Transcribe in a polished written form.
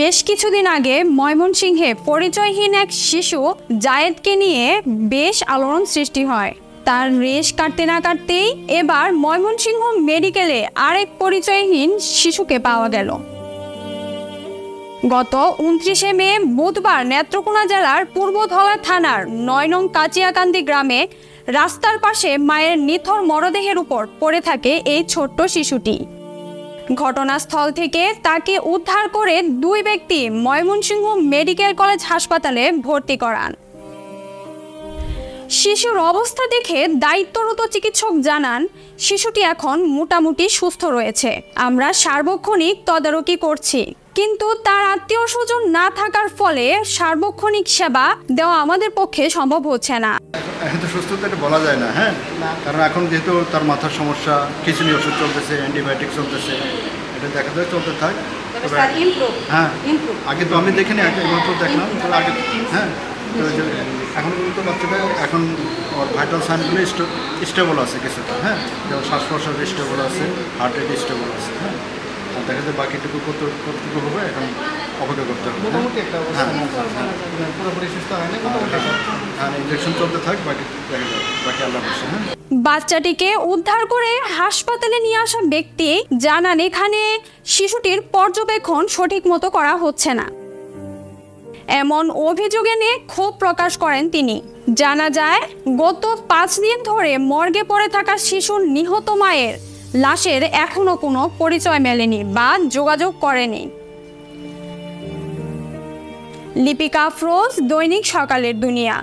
বেশ কিছুদিন আগে ময়মনসিংহে পরিচয়হীন এক শিশু জায়েদকে নিয়ে বেশ আলোড়ন সৃষ্টি হয়। তার রেশ কাটতে না কাটতেই এবার ময়মনসিংহ মেডিকেলে আরেক পরিচয়হীন শিশুকে পাওয়া গেল। গত 29 মে বুধবার নেত্রকোনা জেলার পূর্বধলা থানার 9 নং কাচিয়াকান্দি গ্রামে রাস্তার পাশে মায়ের নিথর মরদেহের উপর পড়ে থাকে এই ছোট্ট শিশুটি। ঘটনাস্থল থেকে তাকে উদ্ধার করে দুই ব্যক্তি ময়মনসিংহ মেডিকেল কলেজ হাসপাতালে ভর্তি করান। শিশুর অবস্থা দেখে দায়িত্বরত চিকিৎসক জানান, শিশুটি এখন মোটামুটি সুস্থ রয়েছে। আমরা সার্বক্ষণিক তদারকি করছি, কিন্তু তার আত্মীয় স্বজন না থাকার ফলে সার্বক্ষণিক সেবা দেওয়া আমাদের পক্ষে সম্ভব হচ্ছে না। এখন তো সুস্থতা বলা যায় না, হ্যাঁ, কারণ এখন যেহেতু তার মাথার সমস্যা, খিচুনি ওষুধ চলতেছে, অ্যান্টিবায়োটিক চলতেছে, এটা দেখা যায় চলতে থাক। হ্যাঁ, আগে তো আমি দেখিনি, এইমাত্র দেখলাম, আগে হ্যাঁ, তো এখন কিন্তু বাচ্চাটা এখন ওর ভাইটাল সাইনগুলো স্টেবল আছে কিছুটা, হ্যাঁ, যেমন শ্বাস প্রশ্বাস স্টেবল আছে, হার্ট রেট স্টেবল আছে, হ্যাঁ, দেখা যায় বাকিটুকু কতটুকু হবে এখন অপেক্ষা করতে হবে। মোটামুটি একটা পুরোপুরি সুস্থ হয়নি, ইনজেকশন চলতে থাক, বাকি দেখা যাবে, বাকি আল্লাহ ভরসা। হ্যাঁ, বাচ্চাটিকে উদ্ধার করে হাসপাতালে নিয়ে আসা ব্যক্তি জানান, এখানে শিশুটির পর্যবেক্ষণ সঠিক মতো করা হচ্ছে না। এমন অভিযোগে নিয়ে ক্ষোভ প্রকাশ করেন তিনি। জানা যায়, গত 5 দিন ধরে মর্গে পড়ে থাকা শিশুর নিহত মায়ের লাশের এখনো কোনো পরিচয় মেলেনি বা যোগাযোগ করেনি। লিপিকা আফরোজ, দৈনিক সকালের দুনিয়া।